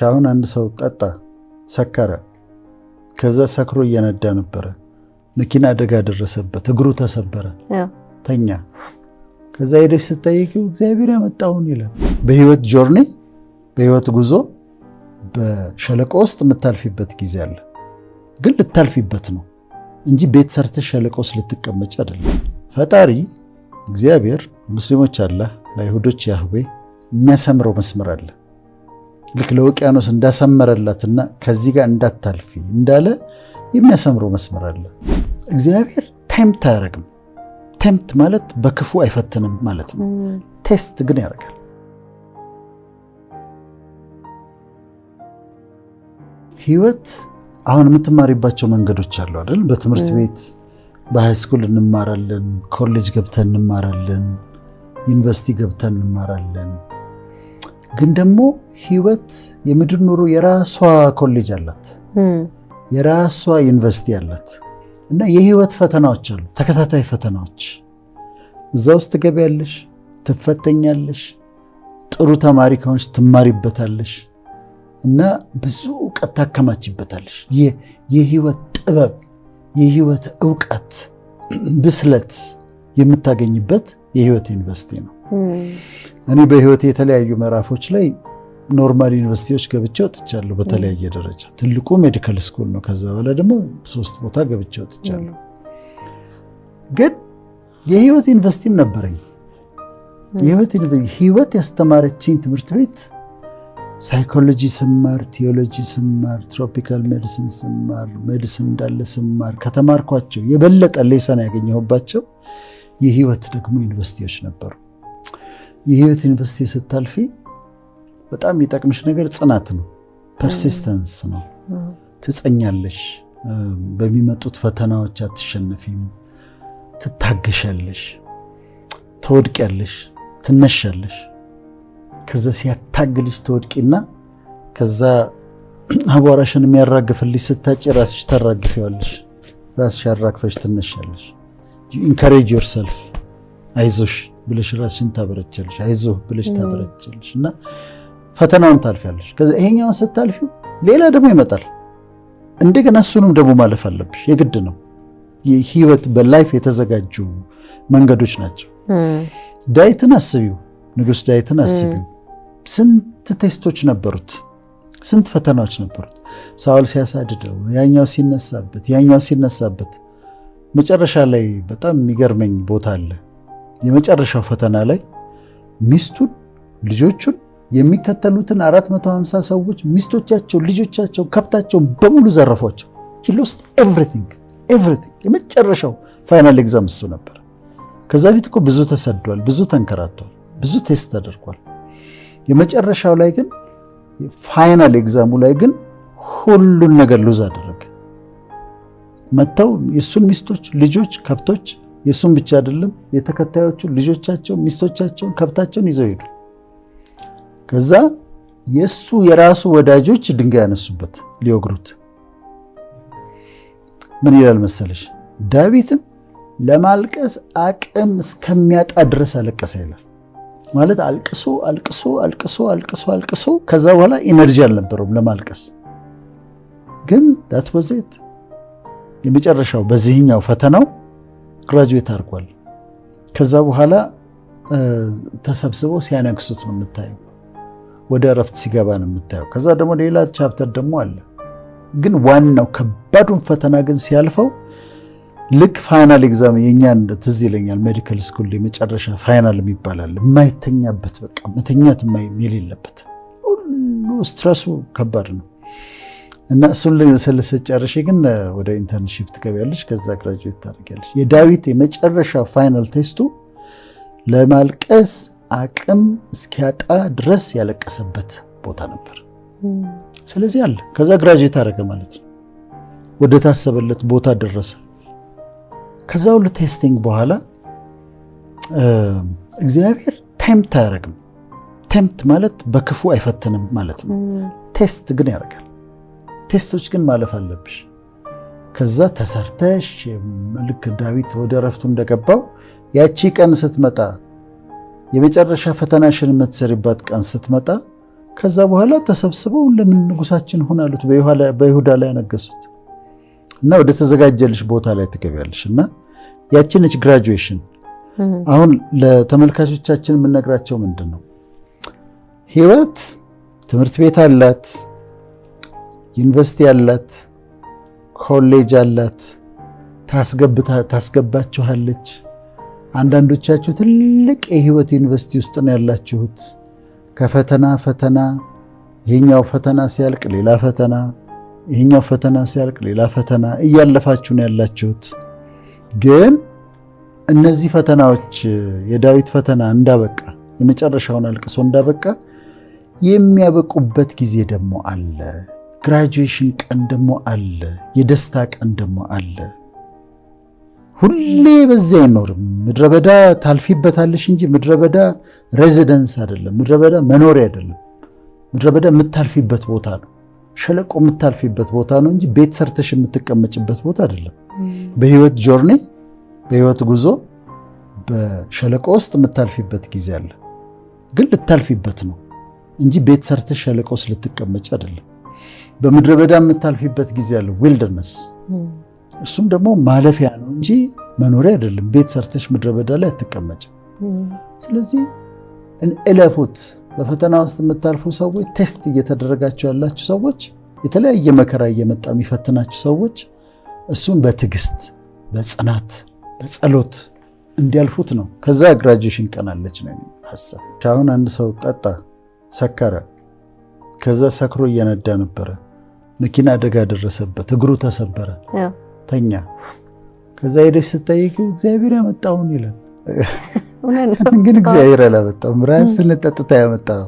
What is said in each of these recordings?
አሁን አንድ ሰው ጠጣ፣ ሰከረ። ከዛ ሰክሮ እየነዳ ነበረ። መኪና አደጋ ደረሰበት፣ እግሩ ተሰበረ፣ ተኛ። ከዛ ሄደሽ ስትጠይቂው እግዚአብሔር ያመጣውን ይላል። በህይወት ጆርኒ፣ በህይወት ጉዞ በሸለቆ ውስጥ የምታልፊበት ጊዜ አለ። ግን ልታልፊበት ነው እንጂ ቤት ሰርተሽ ሸለቆ ውስጥ ልትቀመጭ አይደለም። ፈጣሪ እግዚአብሔር ሙስሊሞች አላህ፣ ለይሁዶች ያህዌ የሚያሰምረው መስመር አለ። ልክ ለውቅያኖስ እንዳሰመረላትና ከዚህ ጋር እንዳታልፊ እንዳለ የሚያሰምረው መስመር አለ። እግዚአብሔር ቴምፕት አያደርግም። ቴምፕት ማለት በክፉ አይፈትንም ማለት ነው። ቴስት ግን ያደርጋል። ህይወት አሁን የምትማሪባቸው መንገዶች አሉ አይደል? በትምህርት ቤት በሃይስኩል እንማራለን፣ ኮሌጅ ገብተን እንማራለን፣ ዩኒቨርሲቲ ገብተን እንማራለን። ግን ደግሞ ህይወት የምድር ኑሮ የራሷ ኮሌጅ አላት፣ የራሷ ዩኒቨርሲቲ አላት እና የህይወት ፈተናዎች አሉ፣ ተከታታይ ፈተናዎች። እዛ ውስጥ ትገቢያለሽ፣ ትፈተኛለሽ። ጥሩ ተማሪ ከሆንሽ ትማሪበታለሽ እና ብዙ እውቀት ታከማችበታለሽ። የህይወት ጥበብ፣ የህይወት እውቀት፣ ብስለት የምታገኝበት የህይወት ዩኒቨርሲቲ ነው። እኔ በህይወቴ የተለያዩ ምዕራፎች ላይ ኖርማል ዩኒቨርሲቲዎች ገብቼ ወጥቻለሁ፣ በተለያየ ደረጃ። ትልቁ ሜዲካል ስኩል ነው። ከዛ በኋላ ደግሞ 3 ቦታ ገብቼ ወጥቻለሁ። ግን የህይወት ዩኒቨርሲቲም ነበረኝ። ህይወት ያስተማረችኝ ትምህርት ቤት ሳይኮሎጂ ስማር፣ ቲዮሎጂ ስማር፣ ትሮፒካል ሜዲሲን ስማር፣ ሜዲሲን እንዳለ ስማር ከተማርኳቸው የበለጠ ሌሰን ያገኘሁባቸው የህይወት ደግሞ ዩኒቨርሲቲዎች ነበሩ። የህይወት ዩኒቨርሲቲ ስታልፊ በጣም የሚጠቅምሽ ነገር ጽናት ነው፣ ፐርሲስተንስ ነው። ትጸኛለሽ፣ በሚመጡት ፈተናዎች አትሸነፊም፣ ትታገሻለሽ፣ ትወድቂያለሽ፣ ትነሻለሽ። ከዛ ሲያታግልሽ ትወድቂና ከዛ አቧራሽን የሚያራግፍልሽ ስታጭ ራስሽ ታራግፊዋለሽ፣ ራስሽ አራግፈሽ ትነሻለሽ። you encourage yourself፣ አይዞሽ ብለሽ ራስሽን ታበረቻለሽ፣ አይዞህ ብለሽ ታበረቻለሽ እና ፈተናውን ታልፊያለሽ። ከዛ ይሄኛውን ስታልፊው ሌላ ደግሞ ይመጣል። እንደገና እሱንም ደግሞ ማለፍ አለብሽ፣ የግድ ነው። የህይወት በላይፍ የተዘጋጁ መንገዶች ናቸው። ዳዊትን አስቢው፣ ንጉሥ ዳዊትን አስቢው። ስንት ቴስቶች ነበሩት፣ ስንት ፈተናዎች ነበሩት። ሳውል ሲያሳድደው፣ ያኛው ሲነሳበት፣ መጨረሻ ላይ በጣም የሚገርመኝ ቦታ አለ። የመጨረሻው ፈተና ላይ ሚስቱን፣ ልጆቹን፣ የሚከተሉትን 450 ሰዎች ሚስቶቻቸው፣ ልጆቻቸው፣ ከብታቸውን በሙሉ ዘረፏቸው። he lost everything። የመጨረሻው ፋይናል ኤግዛም እሱ ነበር። ከዛ ፊት እኮ ብዙ ተሰዷል፣ ብዙ ተንከራቷል፣ ብዙ ቴስት ተደርጓል። የመጨረሻው ላይ ግን ፋይናል ኤግዛሙ ላይ ግን ሁሉን ነገር ሉዝ አደረገ። መተው የሱን ሚስቶች፣ ልጆች፣ ከብቶች፣ የሱን ብቻ አይደለም የተከታዮቹ ልጆቻቸው፣ ሚስቶቻቸውን፣ ከብታቸውን ይዘው ሄዱ። ከዛ የሱ የራሱ ወዳጆች ድንጋይ ያነሱበት ሊወግሩት። ምን ይላል መሰለሽ? ዳዊትም ለማልቀስ አቅም እስከሚያጣ ድረስ አለቀሰ ይላል። ማለት አልቅሶ ከዛ በኋላ ኢነርጂ አልነበረውም ለማልቀስ። ግን that was it። የመጨረሻው በዚህኛው ፈተናው ግራጁዌት አድርጓል። ከዛ በኋላ ተሰብስበው ሲያነግሱት ነው የምታየው፣ ወደ እረፍት ሲገባ ነው የምታየው። ከዛ ደግሞ ሌላ ቻፕተር ደግሞ አለ። ግን ዋናው ከባዱን ፈተና ግን ሲያልፈው ልክ ፋይናል ኤግዛም የኛን ትዝ ይለኛል። ሜዲካል ስኩል የመጨረሻ ፋይናል የሚባላል የማይተኛበት፣ በቃ መተኛት የሌለበት ሁሉ ስትረሱ ከባድ ነው እና እሱን ስለጨረሽ ግን ወደ ኢንተርንሺፕ ትገቢያለሽ። ከዛ ግራጁዌት ታደርጊያለሽ። የዳዊት የመጨረሻ ፋይናል ቴስቱ ለማልቀስ አቅም እስኪያጣ ድረስ ያለቀሰበት ቦታ ነበር። ስለዚህ አለ። ከዛ ግራጁዌት አደረገ ማለት ነው። ወደ ታሰበለት ቦታ ደረሰ። ከዛ ሁሉ ቴስቲንግ በኋላ እግዚአብሔር ቴምፕት አያደርግም። ቴምፕት ማለት በክፉ አይፈትንም ማለት ነው። ቴስት ግን ያደርጋል። ቴስቶች ግን ማለፍ አለብሽ። ከዛ ተሰርተሽ ልክ ዳዊት ወደ እረፍቱ እንደገባው ያቺ ቀን ስትመጣ፣ የመጨረሻ ፈተናሽን የምትሰሪባት ቀን ስትመጣ ከዛ በኋላ ተሰብስበው ለምን ንጉሳችን ሆነ አሉት። በይሁዳ ላይ ያነገሱት እና ወደ ተዘጋጀልሽ ቦታ ላይ ትገቢያለሽ እና ያቺን እች ግራጁዌሽን አሁን ለተመልካቾቻችን የምንነግራቸው ምንድነው? ህይወት ትምህርት ቤት አላት፣ ዩኒቨርሲቲ አላት፣ ኮሌጅ አላት፣ ታስገባችኋለች። አንዳንዶቻችሁ ትልቅ የህይወት ዩኒቨርሲቲ ውስጥ ነው ያላችሁት። ከፈተና ፈተና ይሄኛው ፈተና ሲያልቅ ሌላ ፈተና፣ ይሄኛው ፈተና ሲያልቅ ሌላ ፈተና እያለፋችሁ ነው ያላችሁት። ግን እነዚህ ፈተናዎች የዳዊት ፈተና እንዳበቃ የመጨረሻውን አልቅሶ እንዳበቃ የሚያበቁበት ጊዜ ደግሞ አለ። ግራጁዌሽን ቀን ደግሞ አለ። የደስታ ቀን ደግሞ አለ። ሁሌ በዚያ አይኖርም። ምድረ በዳ ታልፊበታለሽ እንጂ ምድረ በዳ ሬዚደንስ አይደለም። ምድረ በዳ መኖሪያ አይደለም። ምድረ በዳ የምታልፊበት ቦታ ነው። ሸለቆ የምታልፊበት ቦታ ነው እንጂ ቤት ሰርተሽ የምትቀመጭበት ቦታ አይደለም። በህይወት ጆርኒ በህይወት ጉዞ በሸለቆ ውስጥ የምታልፊበት ጊዜ አለ። ግን ልታልፊበት ነው እንጂ ቤት ሰርተሽ ሸለቆ ውስጥ ልትቀመጭ አይደለም። በምድረ በዳ የምታልፊበት ጊዜ አለ፣ ዊልደርነስ። እሱም ደግሞ ማለፊያ ነው እንጂ መኖሪያ አይደለም። ቤት ሰርተሽ ምድረ በዳ ላይ አትቀመጭም። ስለዚህ እለፉት። በፈተና ውስጥ የምታልፉ ሰዎች፣ ቴስት እየተደረጋችሁ ያላችሁ ሰዎች፣ የተለያየ መከራ እየመጣ የሚፈትናችሁ ሰዎች እሱን በትዕግስት በጽናት በጸሎት እንዲያልፉት ነው። ከዛ ግራጁዌሽን ቀናለች ነው ሐሳብ። አሁን አንድ ሰው ጠጣ፣ ሰከረ። ከዛ ሰክሮ እየነዳ ነበረ። መኪና አደጋ ደረሰበት፣ እግሩ ተሰበረ፣ ተኛ። ከዛ ሄደሽ ስትጠይቂው እግዚአብሔር ያመጣውን ይላል። ግን እግዚአብሔር አላመጣውም። ራስን ጠጥታ ያመጣው፣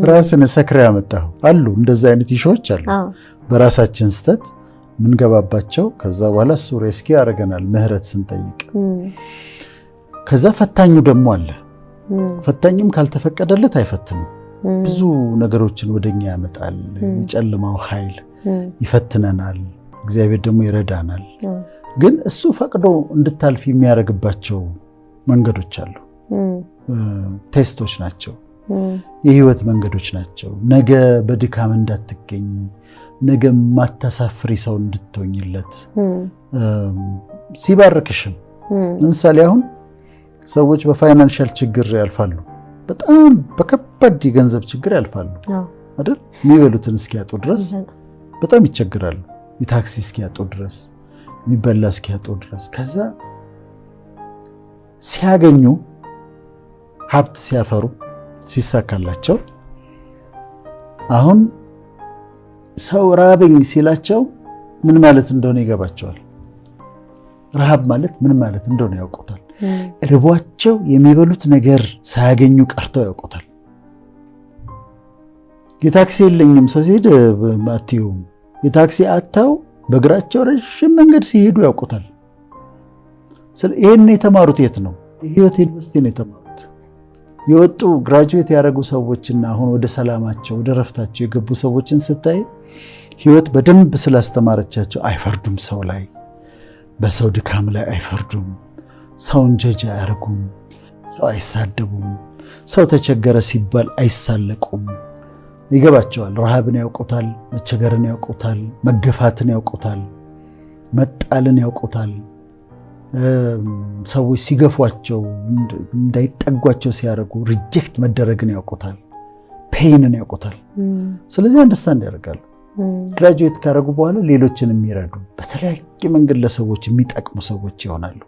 ራስን ሰክራ ያመጣው አሉ። እንደዛ አይነት ይሾች አሉ በራሳችን ስተት ምንገባባቸው። ከዛ በኋላ እሱ ሬስኪው ያደርገናል ምህረት ስንጠይቅ። ከዛ ፈታኙ ደግሞ አለ። ፈታኝም ካልተፈቀደለት አይፈትንም። ብዙ ነገሮችን ወደኛ ያመጣል። የጨለማው ኃይል ይፈትነናል፣ እግዚአብሔር ደግሞ ይረዳናል። ግን እሱ ፈቅዶ እንድታልፍ የሚያደርግባቸው መንገዶች አሉ። ቴስቶች ናቸው፣ የህይወት መንገዶች ናቸው። ነገ በድካም እንዳትገኝ፣ ነገ ማታሳፍሪ ሰው እንድትሆኝለት ሲባርክሽም። ለምሳሌ አሁን ሰዎች በፋይናንሻል ችግር ያልፋሉ። በጣም በከባድ የገንዘብ ችግር ያልፋሉ አይደል? የሚበሉትን እስኪያጡ ድረስ በጣም ይቸግራሉ። የታክሲ እስኪያጡ ድረስ፣ የሚበላ እስኪያጡ ድረስ። ከዛ ሲያገኙ፣ ሀብት ሲያፈሩ፣ ሲሳካላቸው፣ አሁን ሰው ራበኝ ሲላቸው ምን ማለት እንደሆነ ይገባቸዋል። ረሃብ ማለት ምን ማለት እንደሆነ ያውቁታል። ርቧቸው የሚበሉት ነገር ሳያገኙ ቀርተው ያውቁታል። የታክሲ የለኝም ሰው ሲሄድ ማቴውም የታክሲ አታው በእግራቸው ረጅም መንገድ ሲሄዱ ያውቁታል። ይሄን የተማሩት የት ነው? የህይወት ዩኒቨርሲቲ ነው የተማሩት። የወጡ ግራጁዌት ያደረጉ ሰዎችና አሁን ወደ ሰላማቸው ወደ ረፍታቸው የገቡ ሰዎችን ስታይ ህይወት በደንብ ስላስተማረቻቸው አይፈርዱም። ሰው ላይ በሰው ድካም ላይ አይፈርዱም። ሰውን ጀጅ አያደርጉም። ሰው አይሳደቡም። ሰው ተቸገረ ሲባል አይሳለቁም። ይገባቸዋል። ረሃብን ያውቁታል፣ መቸገርን ያውቁታል፣ መገፋትን ያውቁታል፣ መጣልን ያውቁታል። ሰዎች ሲገፏቸው እንዳይጠጓቸው ሲያደርጉ ሪጀክት መደረግን ያውቁታል፣ ፔይንን ያውቁታል። ስለዚህ አንደርስታንድ ያደርጋሉ። ግራጁዌት ካደረጉ በኋላ ሌሎችን የሚረዱ በተለያየ መንገድ ለሰዎች የሚጠቅሙ ሰዎች ይሆናሉ።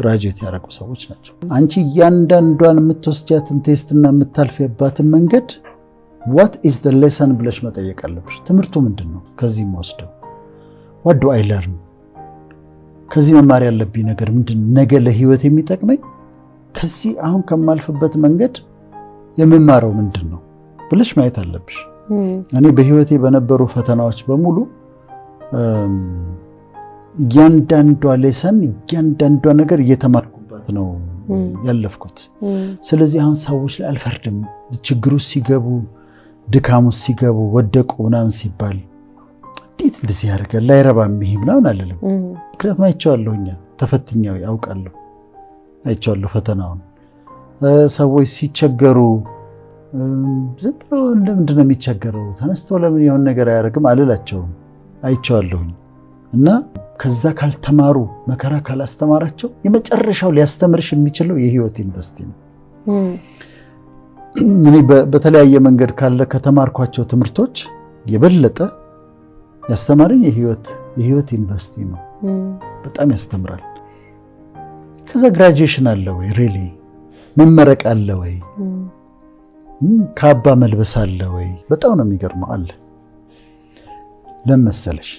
ግራጁዌት ያደረጉ ሰዎች ናቸው። አንቺ እያንዳንዷን የምትወስጃትን ቴስትና የምታልፊባትን መንገድ what is the lesson ብለሽ መጠየቅ አለብሽ። ትምህርቱ ምንድን ነው? ከዚህ የምወስደው what do I learn? ከዚህ መማር ያለብኝ ነገር ምንድን ነው? ነገ ለህይወት የሚጠቅመኝ ከዚህ አሁን ከማልፍበት መንገድ የምማረው ምንድን ነው ብለሽ ማየት አለብሽ። እኔ በህይወቴ በነበሩ ፈተናዎች በሙሉ እያንዳንዷ ሌሰን እያንዳንዷ ነገር እየተማርኩባት ነው ያለፍኩት። ስለዚህ አሁን ሰዎች ላይ አልፈርድም። ችግሩ ሲገቡ፣ ድካሙ ሲገቡ፣ ወደቁ ምናምን ሲባል እንዴት እንደዚህ ያደርጋል ላይረባም ይሄ ምናምን አልልም። ምክንያቱም አይቼዋለሁ፣ ተፈትኛው ያውቃለሁ፣ አይቼዋለሁ ፈተናውን። ሰዎች ሲቸገሩ ዝም ብሎ እንደምንድን ነው የሚቸገረው ተነስቶ ለምን የሆነ ነገር አያደርግም አልላቸውም። አይቼዋለሁኝ እና ከዛ ካልተማሩ መከራ ካላስተማራቸው የመጨረሻው ሊያስተምርሽ የሚችለው የህይወት ዩኒቨርሲቲ ነው። እኔ በተለያየ መንገድ ካለ ከተማርኳቸው ትምህርቶች የበለጠ ያስተማረኝ የህይወት ዩኒቨርሲቲ ነው። በጣም ያስተምራል። ከዛ ግራጁዌሽን አለ ወይ ሪሊ መመረቅ አለ ወይ ካባ መልበስ አለ ወይ? በጣም ነው የሚገርመው። አለ ለመሰለሽ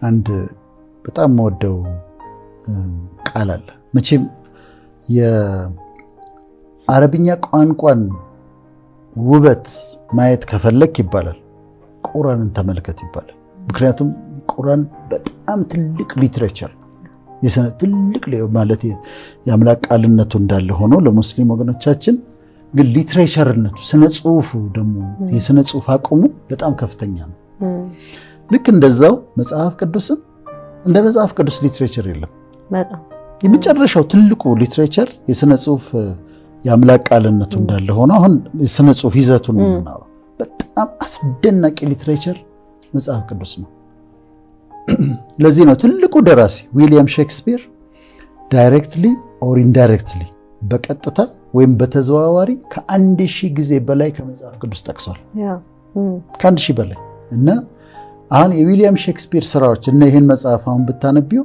አንድ በጣም የምወደው ቃል አለ። መቼም የአረብኛ ቋንቋን ውበት ማየት ከፈለክ ይባላል ቁርአንን ተመልከት ይባላል። ምክንያቱም ቁርአን በጣም ትልቅ ሊትሬቸር ትልቅ ማለት የአምላክ ቃልነቱ እንዳለ ሆኖ ለሙስሊም ወገኖቻችን ግን ሊትሬቸርነቱ ስነ ጽሁፉ ደግሞ የስነ ጽሁፍ አቅሙ በጣም ከፍተኛ ነው። ልክ እንደዛው መጽሐፍ ቅዱስም እንደ መጽሐፍ ቅዱስ ሊትሬቸር የለም። የመጨረሻው ትልቁ ሊትሬቸር የስነ ጽሁፍ የአምላክ ቃልነቱ እንዳለ ሆኖ አሁን የስነ ጽሁፍ ይዘቱን ነው። በጣም አስደናቂ ሊትሬቸር መጽሐፍ ቅዱስ ነው። ለዚህ ነው ትልቁ ደራሲ ዊሊያም ሼክስፒር ዳይሬክትሊ ኦር ኢንዳይሬክትሊ በቀጥታ ወይም በተዘዋዋሪ ከ1000 ጊዜ በላይ ከመጽሐፍ ቅዱስ ጠቅሷል። ከ1000 በላይ እና አሁን የዊሊያም ሼክስፒር ስራዎች እና ይህን መጽሐፍ አሁን ብታነቢው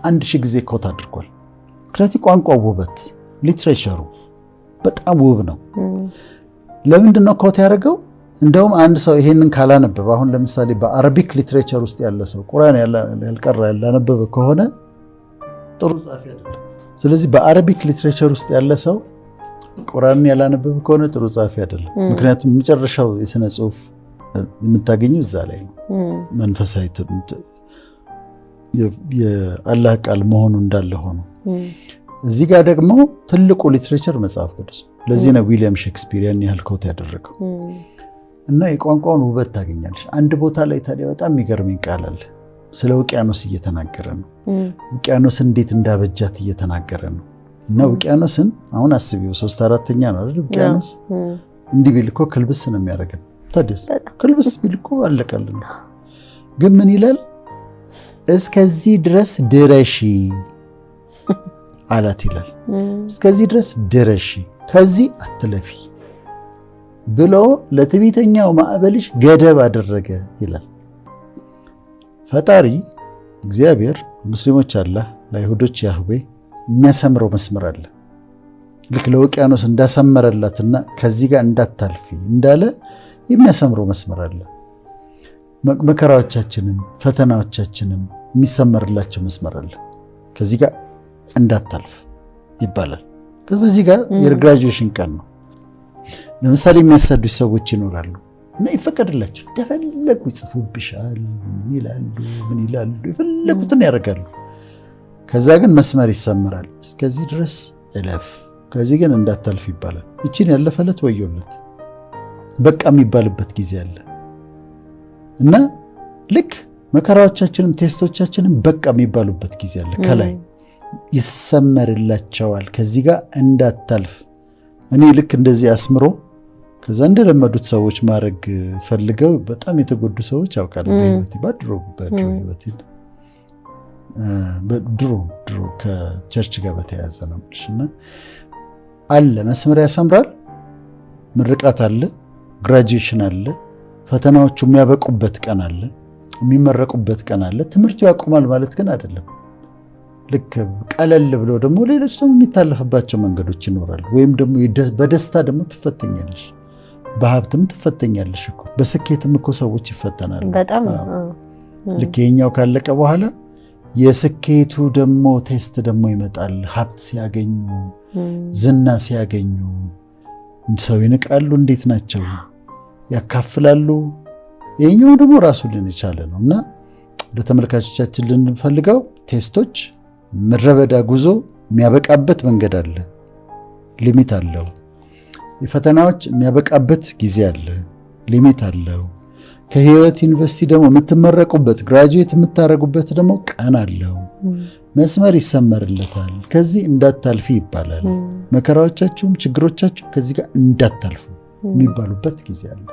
1000 ጊዜ ኮት አድርጓል። ምክንያቱም ቋንቋው ውበት ሊትሬቸሩ በጣም ውብ ነው። ለምንድነው ኮት ያደረገው? እንደውም አንድ ሰው ይሄንን ካላነበበ አሁን ለምሳሌ በአረቢክ ሊትሬቸር ውስጥ ያለ ሰው ቁርአን ያልቀራ ያላነበበ ከሆነ ጥሩ ጻፊ አይደለም። ስለዚህ በአረቢክ ሊትሬቸር ውስጥ ያለ ሰው ቁርአንን ያላነበበ ከሆነ ጥሩ ጻፊ አይደለም። ምክንያቱም የመጨረሻው የሥነ ጽሁፍ የምታገኘው እዛ ላይ ነው። መንፈሳዊ የአላህ ቃል መሆኑ እንዳለ ሆኖ እዚህ ጋር ደግሞ ትልቁ ሊትሬቸር መጽሐፍ ቅዱስ። ለዚህ ነው ዊሊያም ሼክስፒር ያን ያህል ኮት ያደረገው እና የቋንቋውን ውበት ታገኛለሽ። አንድ ቦታ ላይ ታዲያ በጣም የሚገርመኝ ቃል አለ። ስለ ውቅያኖስ እየተናገረ ነው። ውቅያኖስ እንዴት እንዳበጃት እየተናገረ ነው። እና ውቅያኖስን አሁን አስቢው 3/4 ነው አይደል? ውቅያኖስ እንዲህ ቢል እኮ ክልብስ ነው የሚያደርገን። ታዲያስ ክልብስ ቢል እኮ አለቀልን። ግን ምን ይላል? እስከዚህ ድረስ ድረሺ አላት ይላል። እስከዚህ ድረስ ድረሺ ከዚህ አትለፊ ብሎ ለትዕቢተኛው ማዕበልሽ ገደብ አደረገ ይላል። ፈጣሪ እግዚአብሔር ሙስሊሞች አላህ ለአይሁዶች ያህዌ የሚያሰምረው መስመር አለ። ልክ ለውቅያኖስ እንዳሰመረላትና ከዚህ ጋር እንዳታልፊ እንዳለ የሚያሰምረው መስመር አለ። መከራዎቻችንም ፈተናዎቻችንም የሚሰመርላቸው መስመር አለ። ከዚህ ጋር እንዳታልፍ ይባላል። ከዚህ ጋር የግራጁዌሽን ቀን ነው። ለምሳሌ የሚያሳዱሽ ሰዎች ይኖራሉ እና ይፈቀድላቸው ተፈለጉ ይጽፉብሻል፣ ምን ይላሉ የፈለጉትን ያደርጋሉ። ከዛ ግን መስመር ይሰምራል። እስከዚህ ድረስ እለፍ፣ ከዚህ ግን እንዳታልፍ ይባላል። እቺን ያለፈለት ወዮለት በቃ የሚባልበት ጊዜ አለ እና ልክ መከራዎቻችንም ቴስቶቻችንም በቃ የሚባሉበት ጊዜ አለ። ከላይ ይሰመርላቸዋል ከዚህ ጋር እንዳታልፍ። እኔ ልክ እንደዚህ አስምሮ ከዛ እንደለመዱት ሰዎች ማድረግ ፈልገው በጣም የተጎዱ ሰዎች ያውቃሉ። ድሮ ከቸርች ጋር በተያያዘ ነው እና አለ መስመር ያሰምራል። ምርቃት አለ፣ ግራጁዌሽን አለ፣ ፈተናዎቹ የሚያበቁበት ቀን አለ፣ የሚመረቁበት ቀን አለ። ትምህርቱ ያቆማል ማለት ግን አይደለም። ልክ ቀለል ብሎ ደግሞ ሌሎች ደግሞ የሚታለፍባቸው መንገዶች ይኖራሉ። ወይም ደግሞ በደስታ ደግሞ ትፈተኛለሽ፣ በሀብትም ትፈተኛለሽ እኮ በስኬትም እኮ ሰዎች ይፈተናሉ። ልክ ይሄኛው ካለቀ በኋላ የስኬቱ ደግሞ ቴስት ደግሞ ይመጣል። ሀብት ሲያገኙ፣ ዝና ሲያገኙ ሰው ይንቃሉ። እንዴት ናቸው? ያካፍላሉ። ይሄኛው ደግሞ ራሱን ልንቻለ ነው እና ለተመልካቾቻችን ልንፈልገው ቴስቶች ምድረ በዳ ጉዞ የሚያበቃበት መንገድ አለ፣ ሊሚት አለው። የፈተናዎች የሚያበቃበት ጊዜ አለ፣ ሊሚት አለው። ከህይወት ዩኒቨርሲቲ ደግሞ የምትመረቁበት ግራጁዌት የምታደርጉበት ደግሞ ቀን አለው። መስመር ይሰመርለታል። ከዚህ እንዳታልፊ ይባላል። መከራዎቻችሁም ችግሮቻችሁ ከዚህ ጋር እንዳታልፉ የሚባሉበት ጊዜ አለ።